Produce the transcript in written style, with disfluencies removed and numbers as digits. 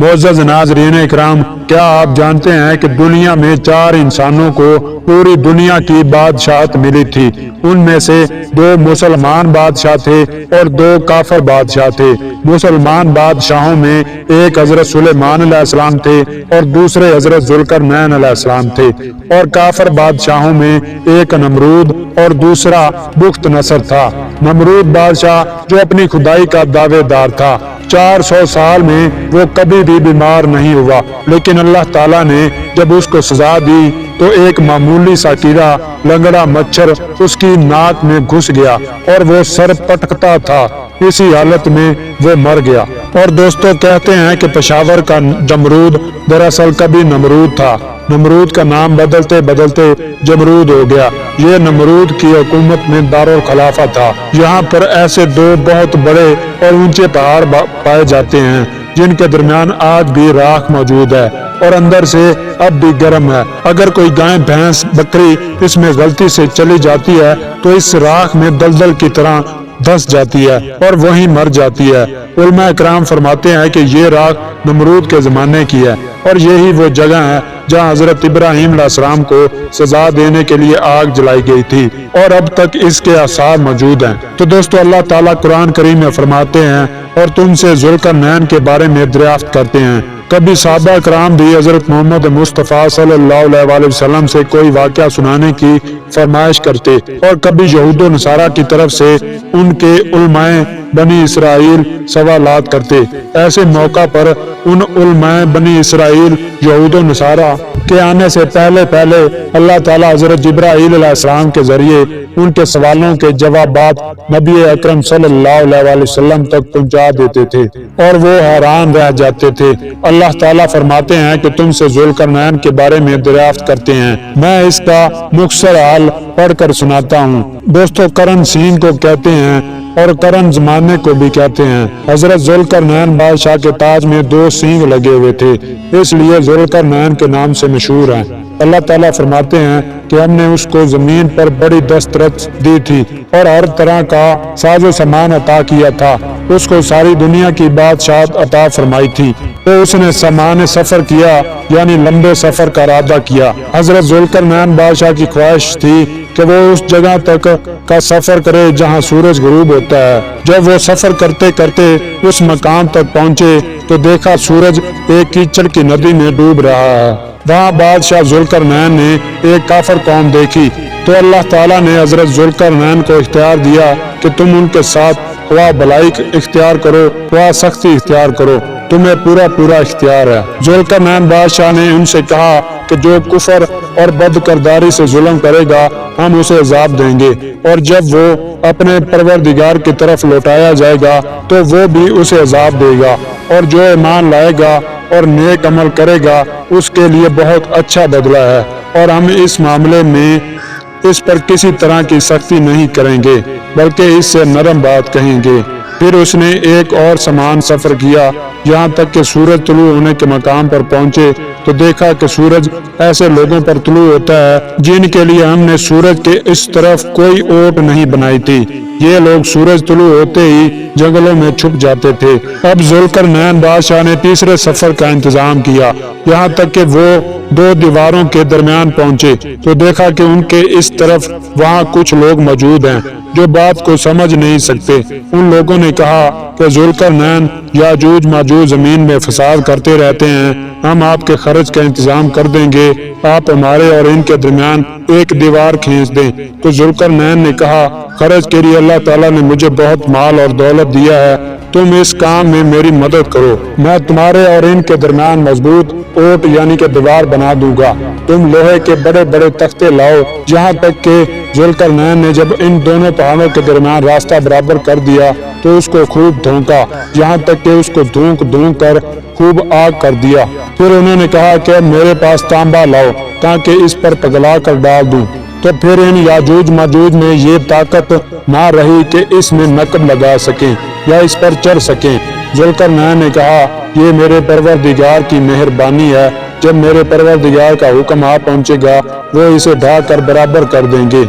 मुअज़्ज़ज़ नाज़रीन इकराम, क्या आप जानते हैं कि दुनिया में 4 इंसानों को पूरी दुनिया की बादशाहत मिली थी। उनमें से 2 मुसलमान बादशाह थे और 2 काफिर बादशाह थे। मुसलमान बादशाहों में एक हजरत सुलेमान अलैहिस्सलाम थे और दूसरे हजरत ज़ुल्करनैन अलैहिस्सलाम थे, और काफिर बादशाहों में एक नमरूद और दूसरा बुख्त नसर था। नमरूद बादशाह जो अपनी खुदाई का दावेदार था, 400 साल में वो कभी भी बीमार नहीं हुआ, लेकिन अल्लाह ताला ने जब उसको सजा दी तो एक मामूली सा कीड़ा, लंगड़ा मच्छर उसकी नाक में घुस गया और वो सर पटकता था। इसी हालत में वो मर गया। और दोस्तों, कहते हैं कि पेशावर का जमरूद दरअसल कभी नमरूद था। नमरूद का नाम बदलते बदलते जमरूद हो गया। ये नमरूद की हुकूमत में दारुल खिलाफा था। यहाँ पर ऐसे 2 बहुत बड़े और ऊंचे पहाड़ पाए जाते हैं जिनके दरमियान आज भी राख मौजूद है और अंदर से अब भी गर्म है। अगर कोई गाय, भैंस, बकरी इसमें गलती से चली जाती है तो इस राख में दलदल की तरह धंस जाती है और वहीं मर जाती है। उलमा इकराम फरमाते हैं कि ये राख नमरूद के जमाने की है और यही वो जगह है जहाँ हजरत इब्राहीम अलैहिस्सलाम को सजा देने के लिए आग जलाई गई थी और अब तक इसके आसार मौजूद हैं। तो दोस्तों, अल्लाह ताला कुरान करीम में फरमाते हैं, और तुमसे ज़ुल्करनैन के बारे में दरियाफ्त करते हैं। कभी सहाबा कराम भी हजरत मोहम्मद मुस्तफ़ा सल्लल्लाहु अलैहि वसल्लम से कोई वाक़या सुनाने की फरमाइश करते, और कभी यहूद नसारा की तरफ से उनके उलमाए बनी इसराइल सवालात करते। ऐसे मौका पर उन उलमाए बनी इसराइल यहूद नसारा के आने से पहले पहले अल्लाह ताला हजरत जिब्राईल अलैहिस्सलाम के जरिए उनके सवालों के जवाबात नबी अकरम सल्लल्लाहु अलैहि वसल्लम तक पहुंचा देते थे और वो हैरान रह जाते थे। अल्लाह ताला फरमाते हैं कि तुमसे ज़ुल्करनैन के बारे में दरियाफ्त करते हैं। मैं इसका मुख्तसर हाल पढ़कर सुनाता हूँ। दोस्तों, करन सीन को कहते हैं और करन ज़माने को भी कहते हैं। हजरत ज़ुल्करनैन बादशाह के ताज में 2 सींग लगे हुए थे, इसलिए ज़ुल्करनैन के नाम से मशहूर हैं। अल्लाह ताला फरमाते हैं कि हमने उसको जमीन पर बड़ी दस्तरस दी थी और हर तरह का साजो सामान अता किया था। उसको सारी दुनिया की बादशाहत अता फरमाई थी, तो उसने सामान सफर किया, यानी लंबे सफर का इरादा किया। हजरत ज़ुल्करनैन बादशाह की ख्वाहिश थी कि वो उस जगह तक का सफर करे जहाँ सूरज गुरूब होता है। जब वो सफर करते करते उस मकाम तक पहुँचे तो देखा सूरज एक कीचड़ की नदी में डूब रहा है। वहाँ बादशाह ज़ुल्करनैन ने एक काफिर कौम देखी, तो अल्लाह ताला ने हजरत ज़ुल्करनैन को इख्तियार दिया कि तुम उनके साथ ख्वाह भलाई इख्तियार करो, ख्वाह सख्ती इख्तियार करो, तुम्हें पूरा पूरा इख्तियार है। ज़ुल्करनैन बादशाह ने उनसे कहा कि जो कुफर और बदकरदारी से जुल्म करेगा हम उसे अजाब देंगे, और जब वो अपने परवरदिगार की तरफ लौटाया जाएगा तो वो भी उसे अजाब देगा, और जो ईमान लाएगा और नेक अमल करेगा उसके लिए बहुत अच्छा बदला है, और हम इस मामले में इस पर किसी तरह की सख्ती नहीं करेंगे बल्कि इससे नरम बात कहेंगे। फिर उसने एक और समान सफर किया, यहाँ तक कि सूरज तुलू होने के मकाम पर पहुँचे तो देखा कि सूरज ऐसे लोगों पर तुलू होता है जिनके लिए हमने सूरज के इस तरफ कोई ओट नहीं बनाई थी। ये लोग सूरज तुलू होते ही जंगलों में छुप जाते थे। अब ज़ुल्करनैन बादशाह ने तीसरे सफर का इंतजाम किया, यहाँ तक कि वो 2 दीवारों के दरमियान पहुँचे तो देखा कि उनके इस तरफ वहाँ कुछ लोग मौजूद हैं जो बात को समझ नहीं सकते। उन लोगों ने कहा कि ज़ुल्करनैन याजूज माजूज जमीन में फसाद करते रहते हैं, हम आपके खर्च का इंतजाम कर देंगे, आप हमारे और इनके दरमियान एक दीवार खींच दें। तो ज़ुल्करनैन ने कहा, खर्च के लिए अल्लाह ताला ने मुझे बहुत माल और दौलत दिया है, तुम इस काम में मेरी मदद करो, मैं तुम्हारे और इनके दरमियान मजबूत ओट यानी कि दीवार बना दूंगा। तुम लोहे के बड़े बड़े तख्ते लाओ। यहाँ तक कि ज़ुल्करनैन ने जब इन दोनों पहाड़ों के दरमियान रास्ता बराबर कर दिया तो उसको खूब धोंका, यहाँ तक कि उसको धूक धूक कर खूब आग कर दिया। फिर उन्होंने कहा कि मेरे पास तांबा लाओ ताकि इस पर पगला कर डाल दूं। तो फिर इन याजूज माजूज में ये ताकत ना रही कि इसमें नकब लगा सकें या इस पर चढ़ सकें। ज़ुल्करनैन ने कहा, ये मेरे परवरदिगार की मेहरबानी है, जब मेरे परवरदिगार का हुक्म आ पहुंचेगा वो इसे ढा कर बराबर कर देंगे।